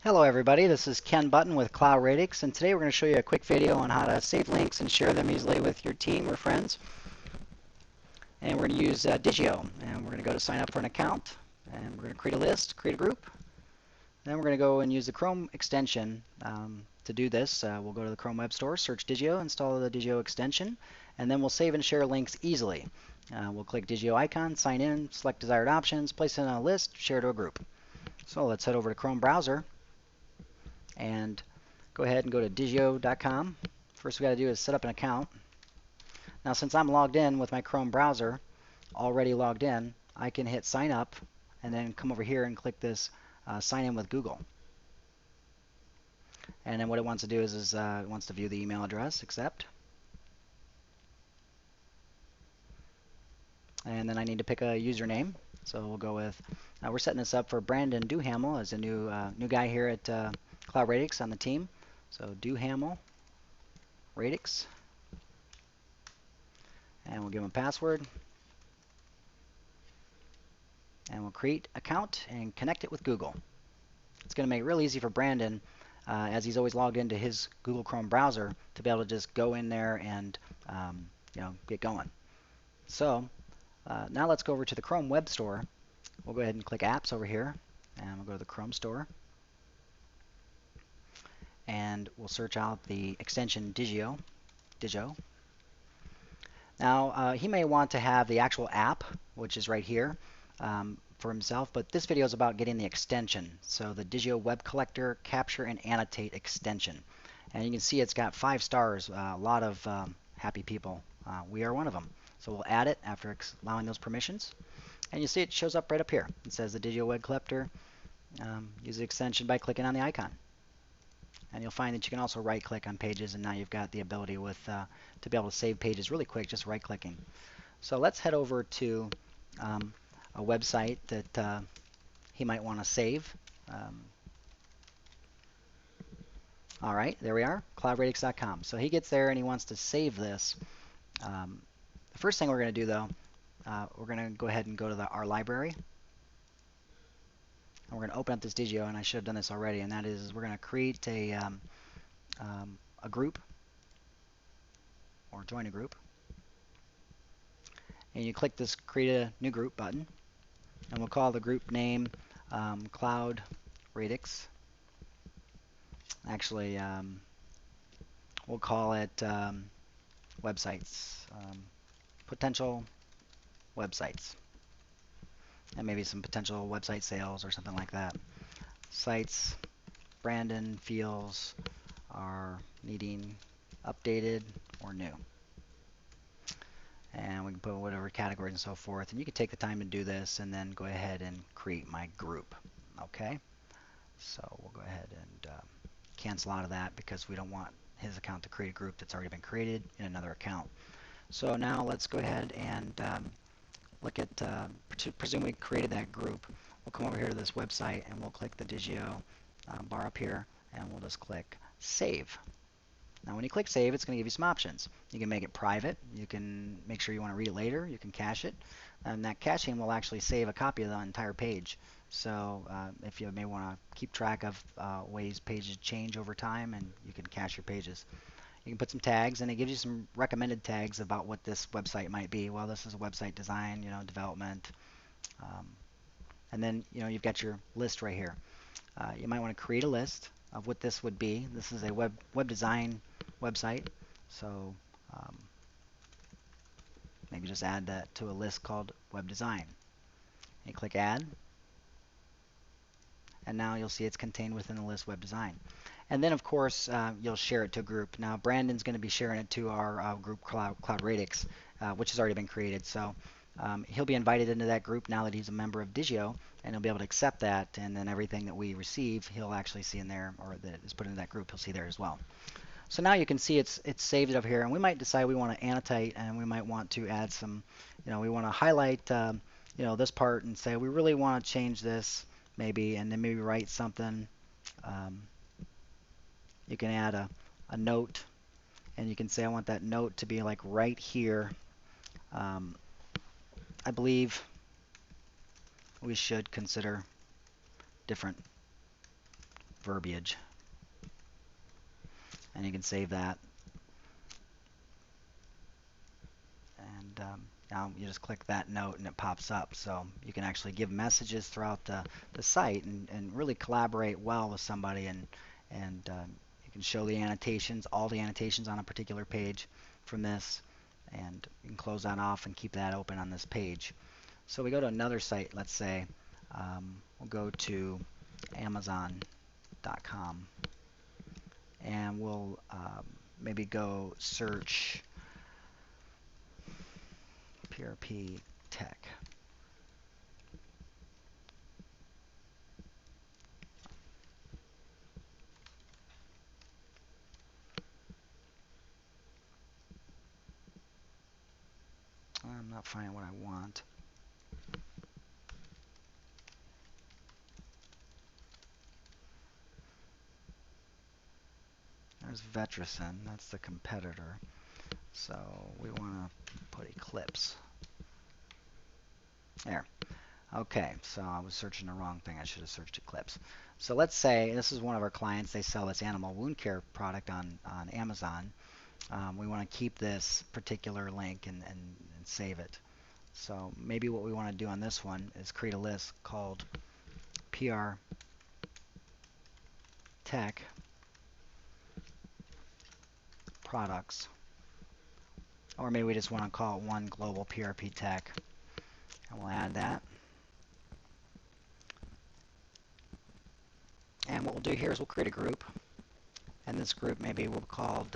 Hello everybody, this is Ken Button with Cloud Radix, and today we're going to show you a quick video on how to save links and share them easily with your team or friends. And we're going to use Diigo, and we're going to go to sign up for an account, and we're going to create a list, create a group. Then we're going to go and use the Chrome extension to do this. We'll go to the Chrome Web Store, search Diigo, install the Diigo extension, and then we'll save and share links easily. We'll click Diigo icon, sign in, select desired options, place it in a list, share to a group. So let's head over to Chrome browser and go ahead and go to Diigo.com. First we got to do is set up an account. Now since I'm logged in with my Chrome browser, already logged in, I can hit sign up and then come over here and click this sign in with Google. And then what it wants to do is it wants to view the email address, accept. And then I need to pick a username. So we'll go with, we're setting this up for Brandon Duhamel as a new guy here at Cloud Radix on the team. So Duhamel, Radix. And we'll give him a password. And we'll create an account and connect it with Google. It's going to make it real easy for Brandon, as he's always logged into his Google Chrome browser, to be able to just go in there and get going. So now let's go over to the Chrome Web Store. We'll go ahead and click Apps over here, and we'll go to the Chrome Store. And we'll search out the extension Diigo. Now, he may want to have the actual app, which is right here, for himself, but this video is about getting the extension. So the Diigo Web Collector Capture and Annotate extension. And you can see it's got 5 stars, a lot of happy people. We are one of them. So we'll add it after allowing those permissions. And you see it shows up right up here. It says the Diigo Web Collector. Use the extension by clicking on the icon. And you'll find that you can also right-click on pages, and now you've got the ability to be able to save pages really quick, just right-clicking. So let's head over to a website that he might want to save. All right, there we are, cloudradix.com. So he gets there and he wants to save this. The first thing we're going to do, though, we're going to go ahead and go to our library. And we're going to open up this Diigo, and I should have done this already, and that is we're going to create a group, or join a group. And you click this create a new group button, and we'll call the group name Cloud Radix. Actually, we'll call it websites, potential websites. And maybe some potential website sales or something like that. Sites Brandon feels are needing updated or new. And we can put whatever categories and so forth. And you can take the time to do this and then go ahead and create my group. Okay? So we'll go ahead and cancel out of that because we don't want his account to create a group that's already been created in another account. So now let's go ahead and look at, presume we created that group. We'll come over here to this website and we'll click the Diigo bar up here, and we'll just click Save. Now when you click Save, it's going to give you some options. You can make it private. You can make sure you want to read it later. You can cache it. And that caching will actually save a copy of the entire page. So if you may want to keep track of ways pages change over time, and you can cache your pages. You can put some tags, and it gives you some recommended tags about what this website might be. Well, this is a website design, development. And then, you've got your list right here. You might want to create a list of what this would be. This is a web design website. So maybe just add that to a list called web design. You click add. And now you'll see it's contained within the list web design. And then, of course, you'll share it to a group. Now, Brandon's going to be sharing it to our group Cloud Radix, which has already been created. So he'll be invited into that group now that he's a member of Diigo, and he'll be able to accept that. And then everything that we receive, he'll actually see in there, or that is put into that group, he'll see there as well. So now you can see it's saved it up here, and we might decide we want to annotate, and we might want to add some, we want to highlight, this part and say we really want to change this, maybe, and then maybe write something. You can add a note, and you can say I want that note to be like right here. I believe we should consider different verbiage. And you can save that. And now you just click that note and it pops up. So you can actually give messages throughout the site and really collaborate well with somebody. And you can show the annotations, all the annotations on a particular page from this. And you can close that off and keep that open on this page. So we go to another site, let's say. We'll go to Amazon.com. And we'll maybe go search PRP Tech. I'm not finding what I want. There's Vetricin, that's the competitor. So we want to put Eclipse. There. Okay, so I was searching the wrong thing. I should have searched Eclipse. So let's say this is one of our clients. They sell this animal wound care product on Amazon. We want to keep this particular link and save it. So maybe what we want to do on this one is create a list called PR Tech Products. Or maybe we just want to call it one global PRP Tech. And we'll add that. And what we'll do here is we'll create a group. And this group maybe we'll call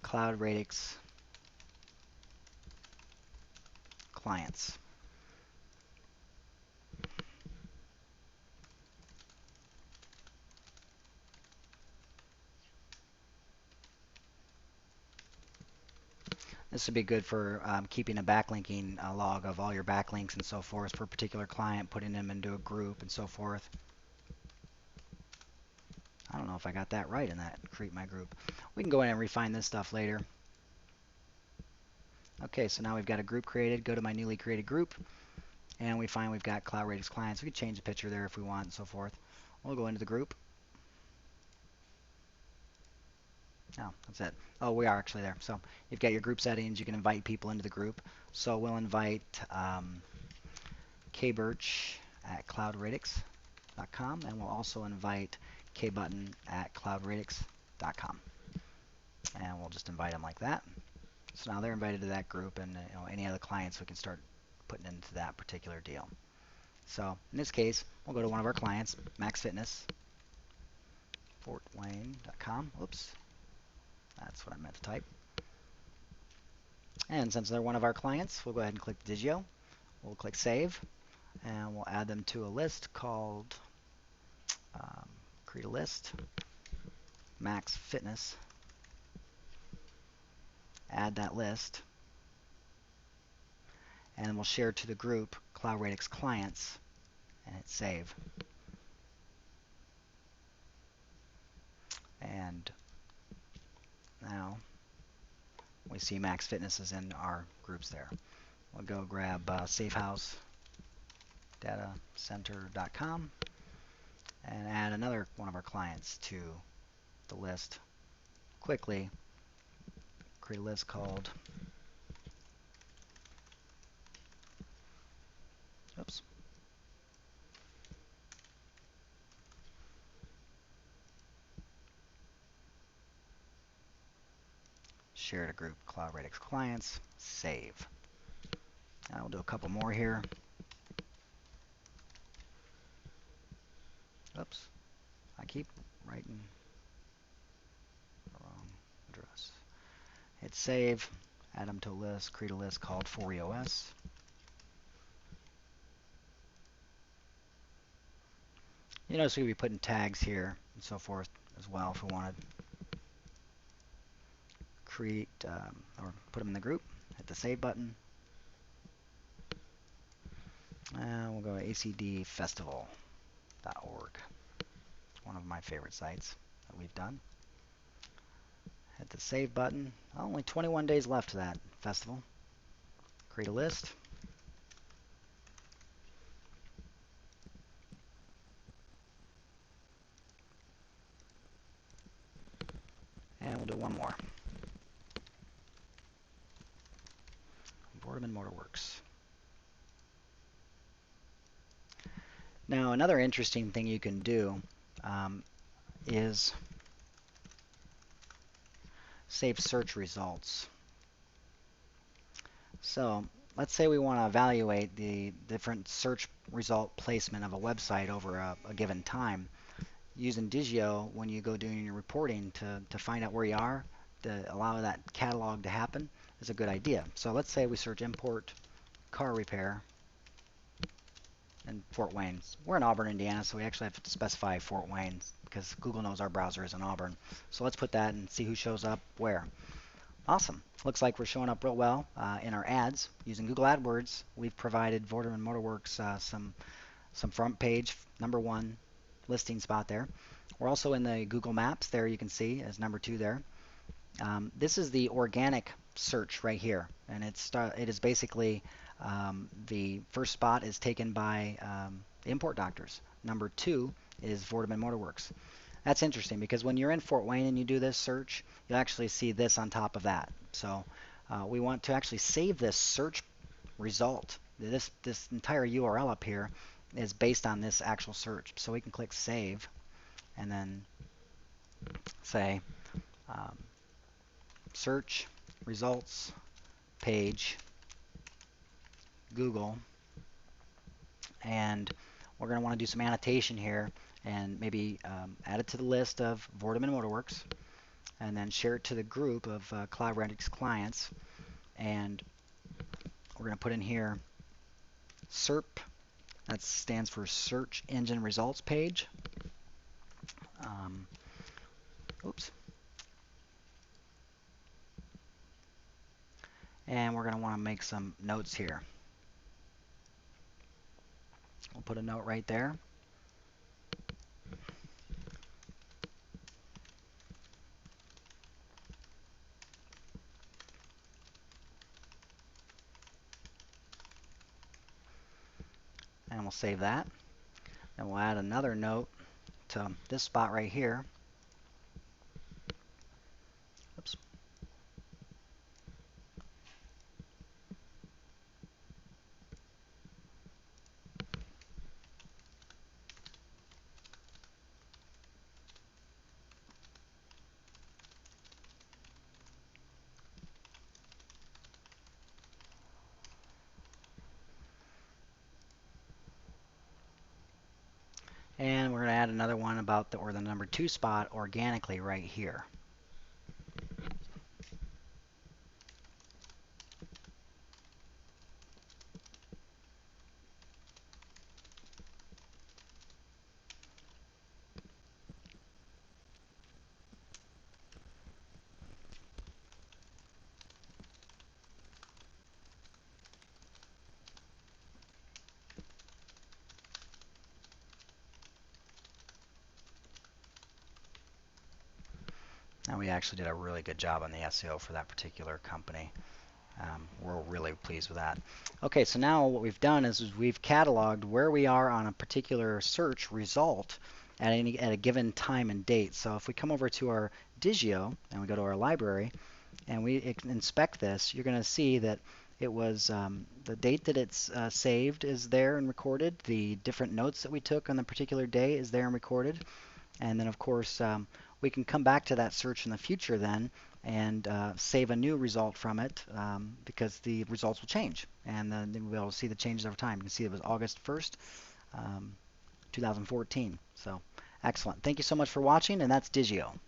Cloud Radix Clients. This would be good for keeping a backlinking log of all your backlinks and so forth for a particular client, putting them into a group and so forth. I don't know if I got that right in that create my group. We can go in and refine this stuff later. Okay, so now we've got a group created. Go to my newly created group, and we find we've got Cloud Radix Clients. We can change the picture there if we want and so forth. We'll go into the group. Oh, that's it. Oh, we are actually there. So you've got your group settings. You can invite people into the group. So we'll invite kbirch at cloudradix.com, and we'll also invite kbutton at cloudradix.com. And we'll just invite them like that. So now they're invited to that group, and any other clients we can start putting into that particular deal. So in this case, we'll go to one of our clients, Max Fitness, fortwayne.com. Oops, that's what I meant to type. And since they're one of our clients, we'll go ahead and click Diigo. We'll click Save, and we'll add them to a list called create a list, Max Fitness. Add that list, and then we'll share to the group Cloud Radix Clients, and hit Save. And now we see Max Fitness is in our groups there. We'll go grab safehouse datacenter.com and add another one of our clients to the list. Quickly create a list called share to group Cloud Radix Clients, save. Now we'll do a couple more here. Oops, I keep writing the wrong address. Hit save, add them to a list, create a list called 4EOS. You notice we could be putting tags here and so forth as well if we wanted. Create or put them in the group, hit the save button. And we'll go to acdfestival.org. It's one of my favorite sites that we've done. Hit the save button. Only 21 days left to that festival. Create a list. we'll do one more. Vorteman Motorworks. Now, another interesting thing you can do is save search results. So let's say we want to evaluate the different search result placement of a website over a given time. Using Diigo, when you go doing your reporting to find out where you are, to allow that catalog to happen, is a good idea. So let's say we search import car repair in Fort Wayne. We're in Auburn, Indiana, so we actually have to specify Fort Wayne because Google knows our browser is in Auburn. So let's put that and see who shows up where. Awesome. Looks like we're showing up real well in our ads. Using Google AdWords, we've provided Vorteman Motorworks some front page #1 listing spot there. We're also in the Google Maps there, you can see as #2 there. This is the organic search right here, and it is basically the first spot is taken by import doctors. #2 is Vorteman Motorworks. That's interesting because when you're in Fort Wayne and you do this search, you'll actually see this on top of that. So we want to actually save this search result. This entire URL up here is based on this actual search. So we can click Save and then say Search Results Page Google, and we're going to want to do some annotation here and maybe add it to the list of Vorteman Motorworks and then share it to the group of Cloud Radix clients, and we're going to put in here SERP, that stands for Search Engine Results Page. Oops. And we're going to want to make some notes here. We'll put a note right there. And we'll save that. And we'll add another note to this spot right here. Oops. And we're going to add another one about the #2 spot organically right here. And we actually did a really good job on the SEO for that particular company. We're really pleased with that. Okay, so now what we've done is we've cataloged where we are on a particular search result at a given time and date. So if we come over to our Diigo and we go to our library and we inspect this, you're going to see that it was the date that it's saved is there and recorded. The different notes that we took on the particular day is there and recorded. And then, of course, we can come back to that search in the future then and save a new result from it because the results will change. And then we'll be able to see the changes over time. You can see it was August 1st, 2014. So excellent. Thank you so much for watching, and that's Diigo.